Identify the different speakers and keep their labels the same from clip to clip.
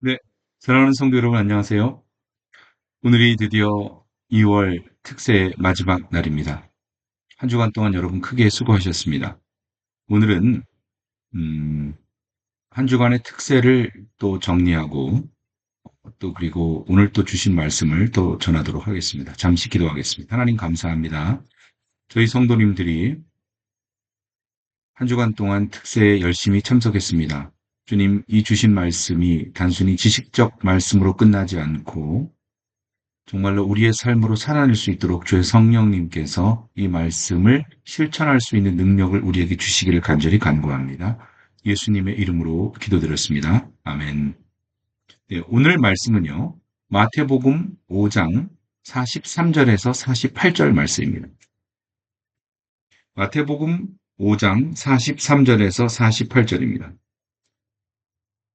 Speaker 1: 네, 사랑하는 성도 여러분 안녕하세요. 오늘이 드디어 2월 특세 마지막 날입니다. 한 주간 동안 여러분 크게 수고하셨습니다. 오늘은 음, 한 주간의 특세를 또 정리하고 또 그리고 오늘 또 주신 말씀을 또 전하도록 하겠습니다. 잠시 기도하겠습니다. 하나님 감사합니다. 저희 성도님들이 한 주간 동안 특세에 열심히 참석했습니다. 주님, 이 주신 말씀이 단순히 지식적 말씀으로 끝나지 않고 정말로 우리의 삶으로 살아낼 수 있도록 주의 성령님께서 이 말씀을 실천할 수 있는 능력을 우리에게 주시기를 간절히 간구합니다. 예수님의 이름으로 기도드렸습니다. 아멘. 네, 오늘 말씀은요. 마태복음 5장 43절에서 48절 말씀입니다. 마태복음 5장 43절에서 48절입니다.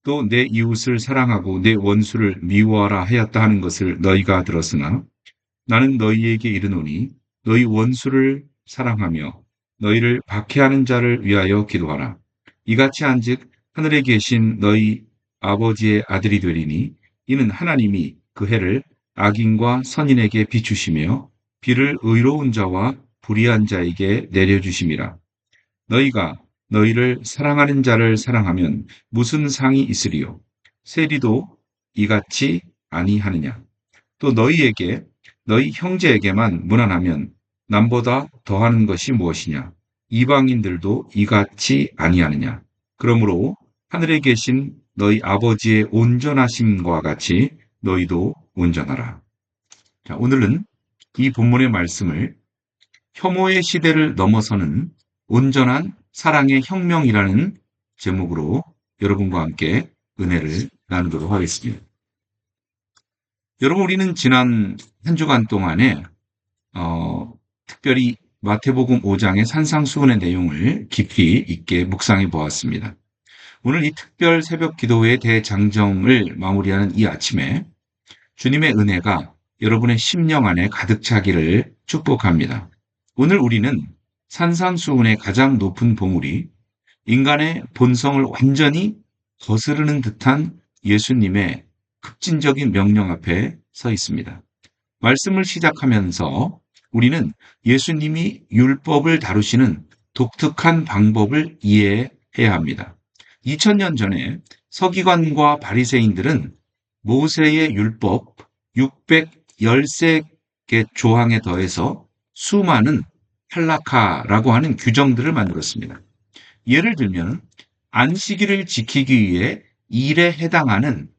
Speaker 1: 또 내 이웃을 사랑하고 내 원수를 미워하라 하였다 하는 것을 너희가 들었으나 나는 너희에게 이르노니 너희 원수를 사랑하며 너희를 박해하는 자를 위하여 기도하라. 이같이 한즉 하늘에 계신 너희 아버지의 아들이 되리니 이는 하나님이 그 해를 악인과 선인에게 비추시며 비를 의로운 자와 불의한 자에게 내려주심이라. 너희가 너희를 사랑하는 자를 사랑하면 무슨 상이 있으리요? 세리도 이같이 아니하느냐? 또 너희에게 너희 형제에게만 무난하면 남보다 더하는 것이 무엇이냐? 이방인들도 이같이 아니하느냐? 그러므로 하늘에 계신 너희 아버지의 온전하심과 같이 너희도 온전하라. 자, 오늘은 이 본문의 말씀을 혐오의 시대를 넘어서는 온전한 사랑의 혁명이라는 제목으로 여러분과 함께 은혜를 나누도록 하겠습니다. 여러분, 우리는 지난 한 주간 동안에 특별히 마태복음 5장의 산상수훈의 내용을 깊이 있게 묵상해 보았습니다. 오늘 이 특별 새벽 기도회 대장정을 마무리하는 이 아침에 주님의 은혜가 여러분의 심령 안에 가득 차기를 축복합니다. 오늘 우리는 산상수훈의 가장 높은 봉우리, 인간의 본성을 완전히 거스르는 듯한 예수님의 급진적인 명령 앞에 서 있습니다. 말씀을 시작하면서 우리는 예수님이 율법을 다루시는 독특한 방법을 이해해야 합니다. 2000년 전에 서기관과 바리새인들은 모세의 율법 613개 조항에 더해서 수많은 할라카라고 하는 규정들을 만들었습니다. 예를 들면 안식일을 지키기 위해 일에 해당하는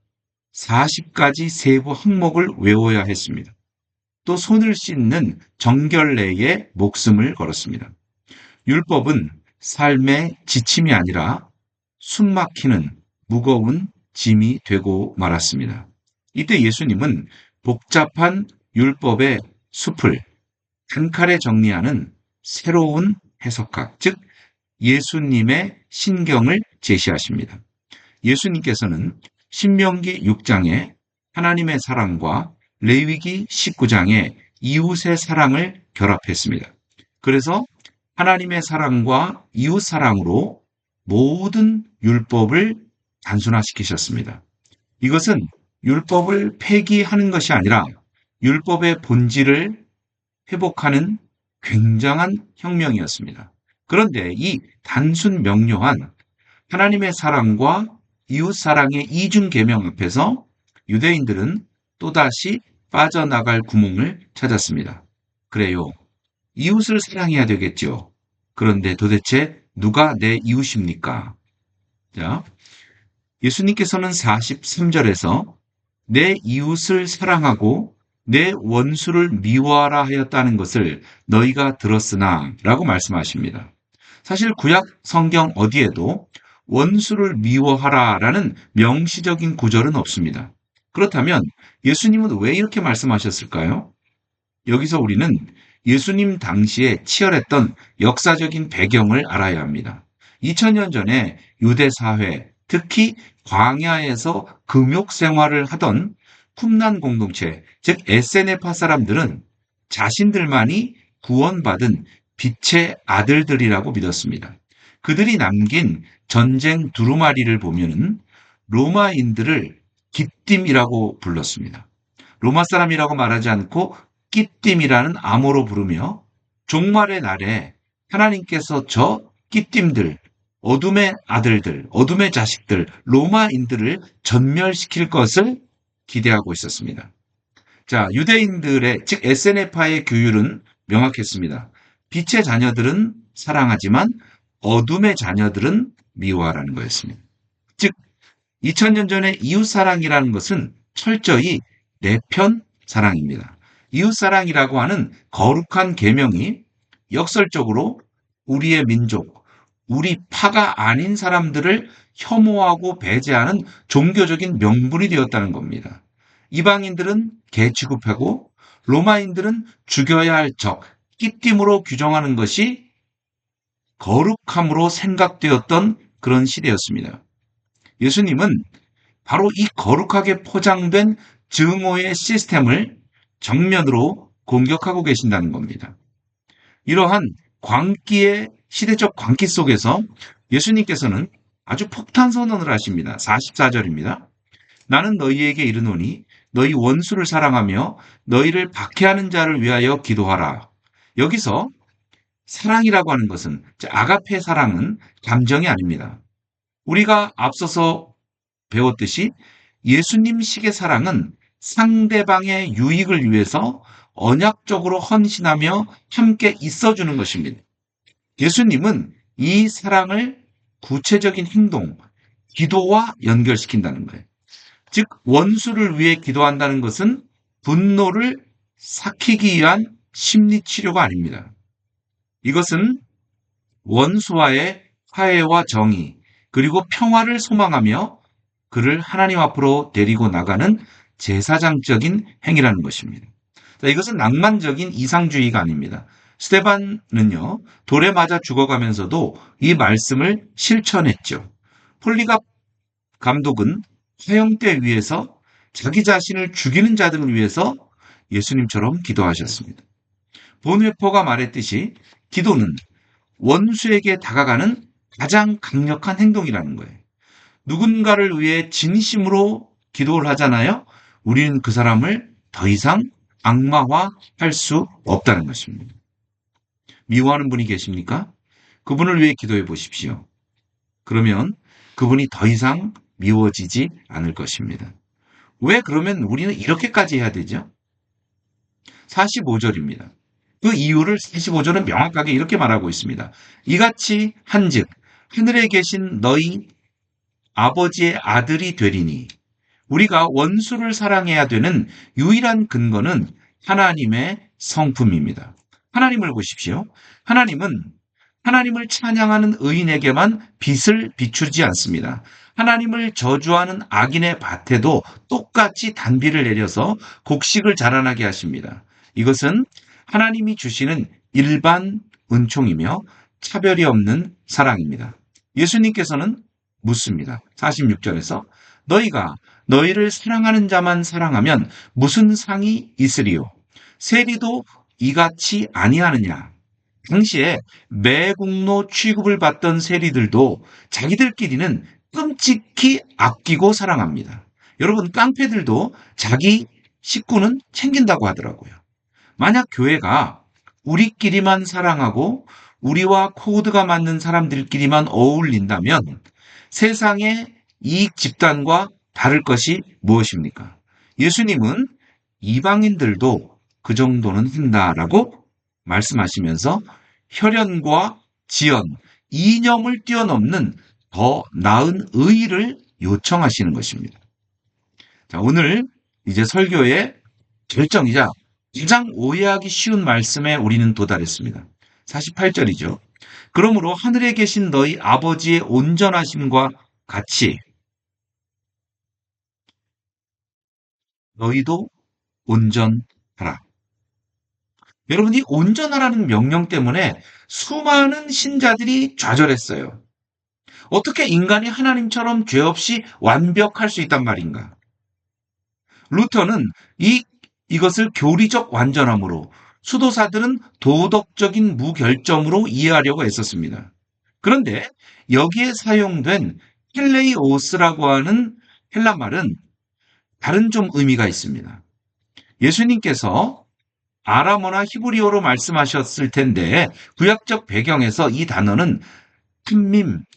Speaker 1: 40가지 세부 항목을 외워야 했습니다. 또 손을 씻는 정결례에 목숨을 걸었습니다. 율법은 삶의 지침이 아니라 숨막히는 무거운 짐이 되고 말았습니다. 이때 예수님은 복잡한 율법의 숲을 단칼에 정리하는 새로운 해석학, 즉 예수님의 신경을 제시하십니다. 예수님께서는 신명기 6장에 하나님의 사랑과 레위기 19장에 이웃의 사랑을 결합했습니다. 그래서 하나님의 사랑과 이웃 사랑으로 모든 율법을 단순화시키셨습니다. 이것은 율법을 폐기하는 것이 아니라 율법의 본질을 회복하는 굉장한 혁명이었습니다. 그런데 이 단순 명료한 하나님의 사랑과 이웃 사랑의 이중 계명 앞에서 유대인들은 또다시 빠져나갈 구멍을 찾았습니다. 그래요. 이웃을 사랑해야 되겠죠. 그런데 도대체 누가 내 이웃입니까? 자, 예수님께서는 43절에서 내 이웃을 사랑하고 내 원수를 미워하라 하였다는 것을 너희가 들었으나 라고 말씀하십니다. 사실 구약 성경 어디에도 원수를 미워하라라는 명시적인 구절은 없습니다. 그렇다면 예수님은 왜 이렇게 말씀하셨을까요? 여기서 우리는 예수님 당시에 치열했던 역사적인 배경을 알아야 합니다. 2000년 전에 유대 사회, 특히 광야에서 금욕 생활을 하던 쿰란 공동체, 즉 에세네파 사람들은 자신들만이 구원받은 빛의 아들들이라고 믿었습니다. 그들이 남긴 전쟁 두루마리를 보면은 로마인들을 기띔이라고 불렀습니다. 로마 사람이라고 말하지 않고 끼띔이라는 암호로 부르며 종말의 날에 하나님께서 저 끼띔들, 어둠의 아들들, 어둠의 자식들, 로마인들을 전멸시킬 것을 기대하고 있었습니다. 자, 유대인들의, 즉 SNF파의 교율은 명확했습니다. 빛의 자녀들은 사랑하지만 어둠의 자녀들은 미워하라는 거였습니다. 즉 2000년 전에 이웃사랑이라는 것은 철저히 내 편 사랑입니다. 이웃사랑이라고 하는 거룩한 계명이 역설적으로 우리의 민족, 우리 파가 아닌 사람들을 혐오하고 배제하는 종교적인 명분이 되었다는 겁니다. 이방인들은 개 취급하고 로마인들은 죽여야 할 적, 끼띔으로 규정하는 것이 거룩함으로 생각되었던 그런 시대였습니다. 예수님은 바로 이 거룩하게 포장된 증오의 시스템을 정면으로 공격하고 계신다는 겁니다. 이러한 광기의 시대적 광기 속에서 예수님께서는 아주 폭탄 선언을 하십니다. 44절입니다. 나는 너희에게 이르노니 너희 원수를 사랑하며 너희를 박해하는 자를 위하여 기도하라. 여기서 사랑이라고 하는 것은 아가페 사랑은 감정이 아닙니다. 우리가 앞서서 배웠듯이 예수님식의 사랑은 상대방의 유익을 위해서 언약적으로 헌신하며 함께 있어주는 것입니다. 예수님은 이 사랑을 구체적인 행동, 기도와 연결시킨다는 거예요. 즉 원수를 위해 기도한다는 것은 분노를 삭히기 위한 심리치료가 아닙니다. 이것은 원수와의 화해와 정의, 그리고 평화를 소망하며 그를 하나님 앞으로 데리고 나가는 제사장적인 행위라는 것입니다. 자, 이것은 낭만적인 이상주의가 아닙니다. 스테반은요, 돌에 맞아 죽어가면서도 이 말씀을 실천했죠. 폴리갑 감독은 화형대 위에서 자기 자신을 죽이는 자들을 위해서 예수님처럼 기도하셨습니다. 본회포가 말했듯이 기도는 원수에게 다가가는 가장 강력한 행동이라는 거예요. 누군가를 위해 진심으로 기도를 하잖아요. 우리는 그 사람을 더 이상 악마화할 수 없다는 것입니다. 미워하는 분이 계십니까? 그분을 위해 기도해 보십시오. 그러면 그분이 더 이상 미워지지 않을 것입니다. 왜 그러면 우리는 이렇게까지 해야 되죠? 45절입니다. 그 이유를 45절은 명확하게 이렇게 말하고 있습니다. 이같이 한즉 하늘에 계신 너희 아버지의 아들이 되리니. 우리가 원수를 사랑해야 되는 유일한 근거는 하나님의 성품입니다. 하나님을 보십시오. 하나님은 하나님을 찬양하는 의인에게만 빛을 비추지 않습니다. 하나님을 저주하는 악인의 밭에도 똑같이 단비를 내려서 곡식을 자라나게 하십니다. 이것은 하나님이 주시는 일반 은총이며 차별이 없는 사랑입니다. 예수님께서는 묻습니다. 46절에서 너희가 너희를 사랑하는 자만 사랑하면 무슨 상이 있으리요? 세리도 이같이 아니하느냐? 당시에 매국노 취급을 받던 세리들도 자기들끼리는 끔찍히 아끼고 사랑합니다. 여러분, 깡패들도 자기 식구는 챙긴다고 하더라고요. 만약 교회가 우리끼리만 사랑하고 우리와 코드가 맞는 사람들끼리만 어울린다면 세상의 이익 집단과 다를 것이 무엇입니까? 예수님은 이방인들도 그 정도는 한다라고 말씀하시면서 혈연과 지연, 이념을 뛰어넘는 더 나은 의의를 요청하시는 것입니다. 자, 오늘 이제 설교의 결정이자 가장 오해하기 쉬운 말씀에 우리는 도달했습니다. 48절이죠. 그러므로 하늘에 계신 너희 아버지의 온전하심과 같이 너희도 온전하라. 여러분, 이 온전하라는 명령 때문에 수많은 신자들이 좌절했어요. 어떻게 인간이 하나님처럼 죄 없이 완벽할 수 있단 말인가? 루터는 이것을 교리적 완전함으로, 수도사들은 도덕적인 무결점으로 이해하려고 애썼습니다. 그런데 여기에 사용된 헬레이오스라고 하는 헬라 말은 다른 좀 의미가 있습니다. 예수님께서 아람어나 히브리어로 말씀하셨을 텐데 구약적 배경에서 이 단어는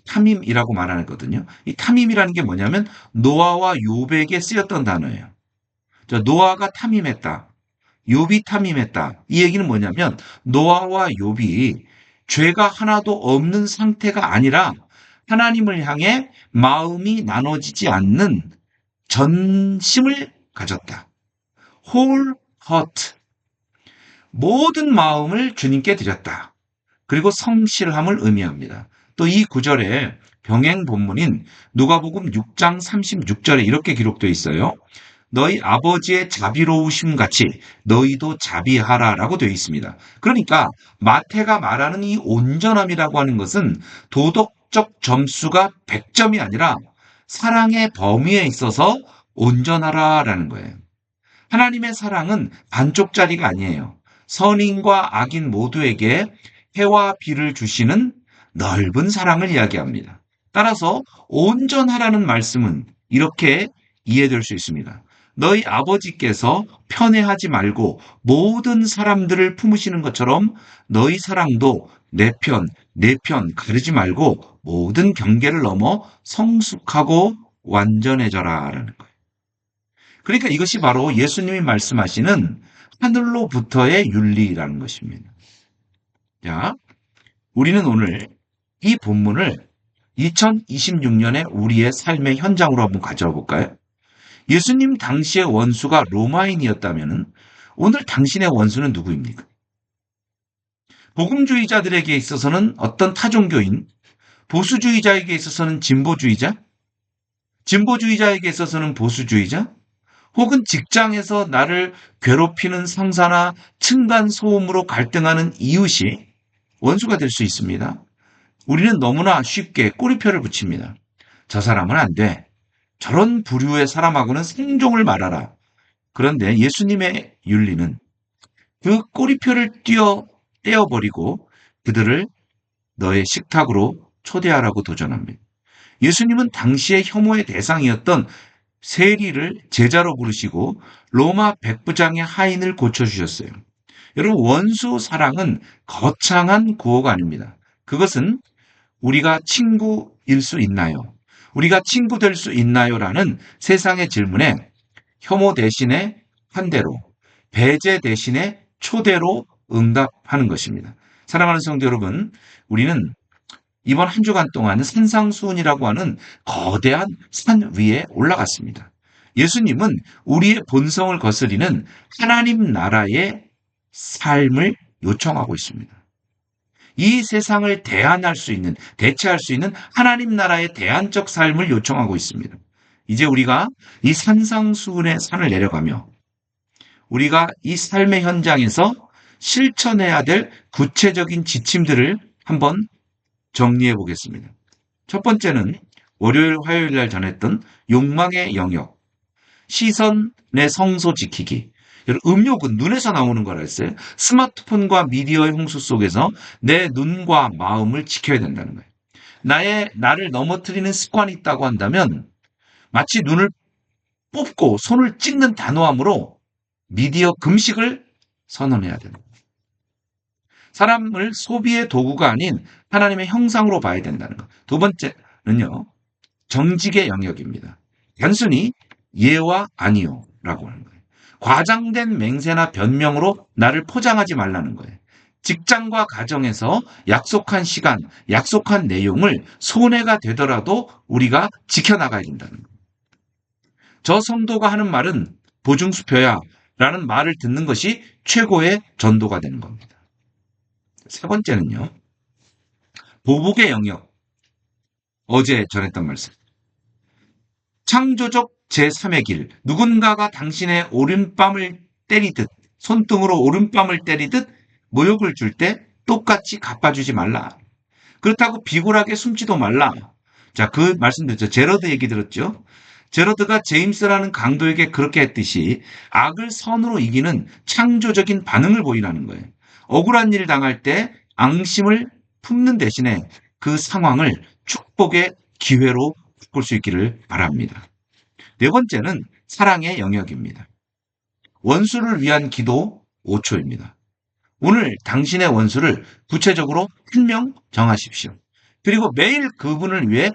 Speaker 1: 탐밈이라고 말하거든요. 이 탐임이라는 게 뭐냐면 노아와 욥에게 쓰였던 단어예요. 노아가 탐임했다. 욥이 탐임했다. 이 얘기는 뭐냐면 노아와 욥이 죄가 하나도 없는 상태가 아니라 하나님을 향해 마음이 나눠지지 않는 전심을 가졌다. whole heart. 모든 마음을 주님께 드렸다. 그리고 성실함을 의미합니다. 또 이 구절에 병행 본문인 누가복음 6장 36절에 이렇게 기록되어 있어요. 너희 아버지의 자비로우심 같이 너희도 자비하라라고 되어 있습니다. 그러니까 마태가 말하는 이 온전함이라고 하는 것은 도덕적 점수가 100점이 아니라 사랑의 범위에 있어서 온전하라라는 거예요. 하나님의 사랑은 반쪽짜리가 아니에요. 선인과 악인 모두에게 해와 비를 주시는 넓은 사랑을 이야기합니다. 따라서 온전하라는 말씀은 이렇게 이해될 수 있습니다. 너희 아버지께서 편애하지 말고 모든 사람들을 품으시는 것처럼 너희 사랑도 내 편 가르지 말고 모든 경계를 넘어 성숙하고 완전해져라라는 거예요. 그러니까 이것이 바로 예수님이 말씀하시는 하늘로부터의 윤리라는 것입니다. 자, 우리는 오늘 이 본문을 2026년에 우리의 삶의 현장으로 한번 가져와 볼까요? 예수님 당시의 원수가 로마인이었다면 오늘 당신의 원수는 누구입니까? 복음주의자들에게 있어서는 어떤 타종교인, 보수주의자에게 있어서는 진보주의자, 진보주의자에게 있어서는 보수주의자, 혹은 직장에서 나를 괴롭히는 상사나 층간소음으로 갈등하는 이웃이 원수가 될 수 있습니다. 우리는 너무나 쉽게 꼬리표를 붙입니다. 저 사람은 안 돼. 저런 부류의 사람하고는 생종을 말아라. 그런데 예수님의 윤리는 그 꼬리표를 떼어버리고 그들을 너의 식탁으로 초대하라고 도전합니다. 예수님은 당시의 혐오의 대상이었던 세리를 제자로 부르시고 로마 백부장의 하인을 고쳐주셨어요. 여러분, 원수 사랑은 거창한 구호가 아닙니다. 그것은 우리가 친구일 수 있나요? 우리가 친구 될 수 있나요? 라는 세상의 질문에 혐오 대신에 환대로, 배제 대신에 초대로 응답하는 것입니다. 사랑하는 성도 여러분, 우리는 이번 한 주간 동안 산상수훈이라고 하는 거대한 산 위에 올라갔습니다. 예수님은 우리의 본성을 거스리는 하나님 나라의 삶을 요청하고 있습니다. 이 세상을 대체할 수 있는 하나님 나라의 대안적 삶을 요청하고 있습니다. 이제 우리가 이 산상수훈의 산을 내려가며 우리가 이 삶의 현장에서 실천해야 될 구체적인 지침들을 한번 정리해 보겠습니다. 첫 번째는 월요일, 화요일 날 전했던 욕망의 영역, 시선의 성소 지키기. 음욕은 눈에서 나오는 거라 했어요. 스마트폰과 미디어의 홍수 속에서 내 눈과 마음을 지켜야 된다는 거예요. 나를 넘어뜨리는 습관이 있다고 한다면 마치 눈을 뽑고 손을 찍는 단호함으로 미디어 금식을 선언해야 됩니다. 사람을 소비의 도구가 아닌 하나님의 형상으로 봐야 된다는 것. 두 번째는요, 정직의 영역입니다. 단순히 예와 아니요라고 하는 거예요. 과장된 맹세나 변명으로 나를 포장하지 말라는 거예요. 직장과 가정에서 약속한 시간, 약속한 내용을 손해가 되더라도 우리가 지켜나가야 된다는 거예요. 저 성도가 하는 말은 보증수표야 라는 말을 듣는 것이 최고의 전도가 되는 겁니다. 세 번째는요, 보복의 영역. 어제 전했던 말씀. 창조적 제3의 길. 누군가가 당신의 오른뺨을 때리듯, 손등으로 오른뺨을 때리듯 모욕을 줄 때 똑같이 갚아주지 말라. 그렇다고 비굴하게 숨지도 말라. 자, 그 말씀 듣죠. 제러드 얘기 들었죠? 제러드가 제임스라는 강도에게 그렇게 했듯이 악을 선으로 이기는 창조적인 반응을 보이라는 거예요. 억울한 일 당할 때 앙심을 품는 대신에 그 상황을 축복의 기회로 바꿀 수 있기를 바랍니다. 네 번째는 사랑의 영역입니다. 원수를 위한 기도 5초입니다. 오늘 당신의 원수를 구체적으로 한 명 정하십시오. 그리고 매일 그분을 위해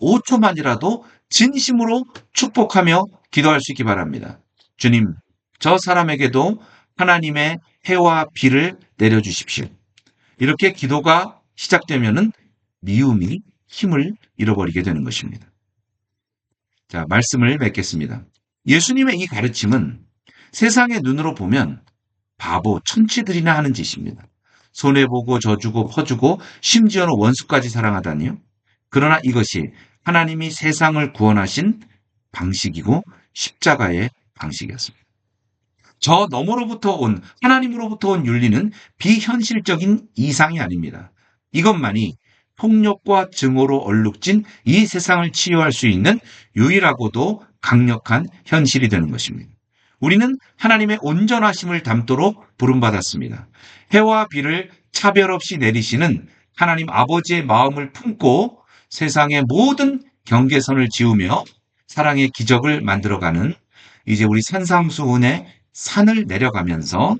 Speaker 1: 5초만이라도 진심으로 축복하며 기도할 수 있기 바랍니다. 주님, 저 사람에게도 하나님의 해와 비를 내려주십시오. 이렇게 기도가 시작되면은 미움이 힘을 잃어버리게 되는 것입니다. 자, 말씀을 맺겠습니다. 예수님의 이 가르침은 세상의 눈으로 보면 바보, 천치들이나 하는 짓입니다. 손해보고 져주고 퍼주고 심지어는 원수까지 사랑하다니요. 그러나 이것이 하나님이 세상을 구원하신 방식이고 십자가의 방식이었습니다. 저 너머로부터 온 하나님으로부터 온 윤리는 비현실적인 이상이 아닙니다. 이것만이 폭력과 증오로 얼룩진 이 세상을 치유할 수 있는 유일하고도 강력한 현실이 되는 것입니다. 우리는 하나님의 온전하심을 담도록 부름받았습니다. 해와 비를 차별 없이 내리시는 하나님 아버지의 마음을 품고 세상의 모든 경계선을 지우며 사랑의 기적을 만들어가는 이제 우리 산상수훈의 산을 내려가면서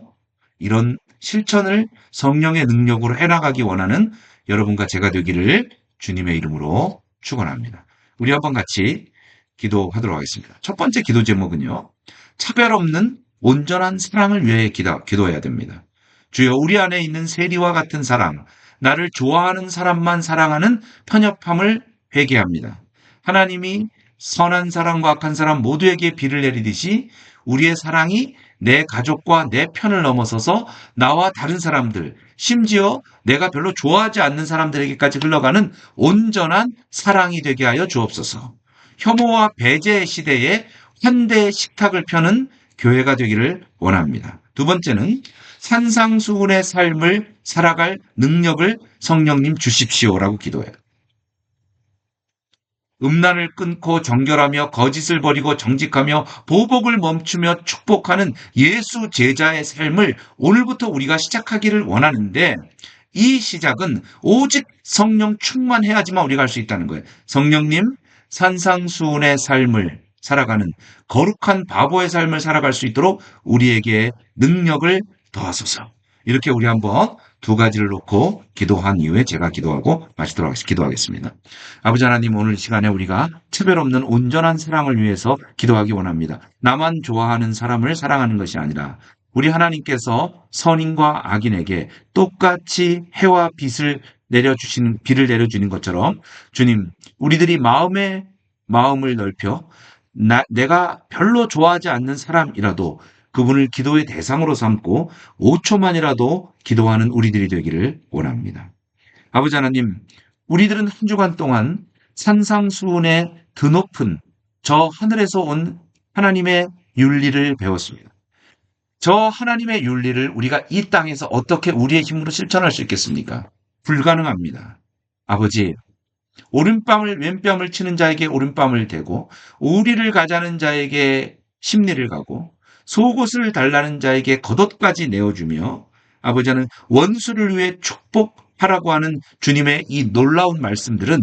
Speaker 1: 이런 실천을 성령의 능력으로 해나가기 원하는 여러분과 제가 되기를 주님의 이름으로 축원합니다. 우리 한번 같이 기도하도록 하겠습니다. 첫 번째 기도 제목은요. 차별 없는 온전한 사랑을 위해 기도해야 됩니다. 주여, 우리 안에 있는 세리와 같은 사랑, 나를 좋아하는 사람만 사랑하는 편협함을 회개합니다. 하나님이 선한 사람과 악한 사람 모두에게 비를 내리듯이 우리의 사랑이 내 가족과 내 편을 넘어서서 나와 다른 사람들, 심지어 내가 별로 좋아하지 않는 사람들에게까지 흘러가는 온전한 사랑이 되게 하여 주옵소서. 혐오와 배제 시대에 환대의 식탁을 펴는 교회가 되기를 원합니다. 두 번째는 산상수훈의 삶을 살아갈 능력을 성령님 주십시오라고 기도해요. 음란을 끊고 정결하며 거짓을 버리고 정직하며 보복을 멈추며 축복하는 예수 제자의 삶을 오늘부터 우리가 시작하기를 원하는데 이 시작은 오직 성령 충만해야지만 우리가 할 수 있다는 거예요. 성령님, 산상수훈의 삶을 살아가는 거룩한 바보의 삶을 살아갈 수 있도록 우리에게 능력을 더하소서. 이렇게 우리 한번 두 가지를 놓고 기도한 이후에 제가 기도하겠습니다. 아버지 하나님, 오늘 시간에 우리가 차별 없는 온전한 사랑을 위해서 기도하기 원합니다. 나만 좋아하는 사람을 사랑하는 것이 아니라 우리 하나님께서 선인과 악인에게 똑같이 해와 비를 내려주는 것처럼 주님, 우리들이 마음을 넓혀 내가 별로 좋아하지 않는 사람이라도 그분을 기도의 대상으로 삼고 5초만이라도 기도하는 우리들이 되기를 원합니다. 아버지 하나님, 우리들은 한 주간 동안 산상수훈의 드높은 저 하늘에서 온 하나님의 윤리를 배웠습니다. 저 하나님의 윤리를 우리가 이 땅에서 어떻게 우리의 힘으로 실천할 수 있겠습니까? 불가능합니다. 아버지, 오른뺨을 왼뺨을 치는 자에게 오른뺨을 대고 우리를 가자는 자에게 심리를 가고 속옷을 달라는 자에게 겉옷까지 내어주며 아버지는 원수를 위해 축복하라고 하는 주님의 이 놀라운 말씀들은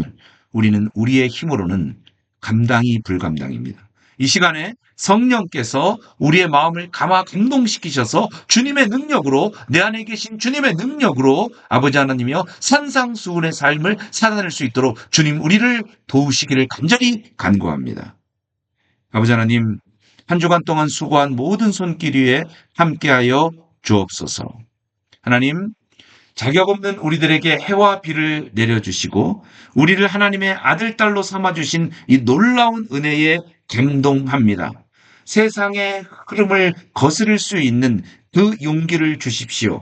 Speaker 1: 우리는 우리의 힘으로는 감당이 불감당입니다. 이 시간에 성령께서 우리의 마음을 감동시키셔서 주님의 능력으로, 내 안에 계신 주님의 능력으로 아버지 하나님이여 산상수훈의 삶을 살아낼 수 있도록 주님 우리를 도우시기를 간절히 간구합니다. 아버지 하나님, 한 주간 동안 수고한 모든 손길 위에 함께하여 주옵소서. 하나님, 자격 없는 우리들에게 해와 비를 내려주시고 우리를 하나님의 아들, 딸로 삼아주신 이 놀라운 은혜에 감동합니다. 세상의 흐름을 거스를 수 있는 그 용기를 주십시오.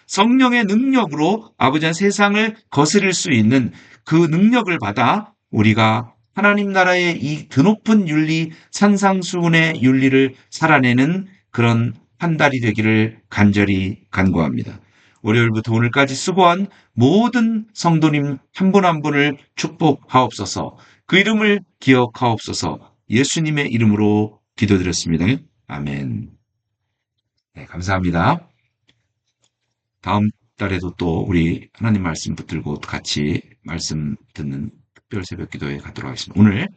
Speaker 1: 성령의 능력으로 아버지는 세상을 거스릴 수 있는 그 능력을 받아 우리가 하나님 나라의 이 드높은 윤리, 산상수훈의 윤리를 살아내는 그런 한 달이 되기를 간절히 간구합니다. 월요일부터 오늘까지 수고한 모든 성도님 한 분 한 분을 축복하옵소서. 그 이름을 기억하옵소서. 예수님의 이름으로 기도드렸습니다. 아멘. 네, 감사합니다. 다음 달에도 또 우리 하나님 말씀 붙들고 같이 말씀 듣는 특별 새벽 기도에 가도록 하겠습니다. 오늘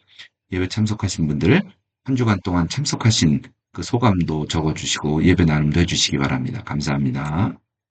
Speaker 1: 예배 참석하신 분들 한 주간 동안 참석하신 그 소감도 적어주시고 예배 나눔도 해주시기 바랍니다. 감사합니다.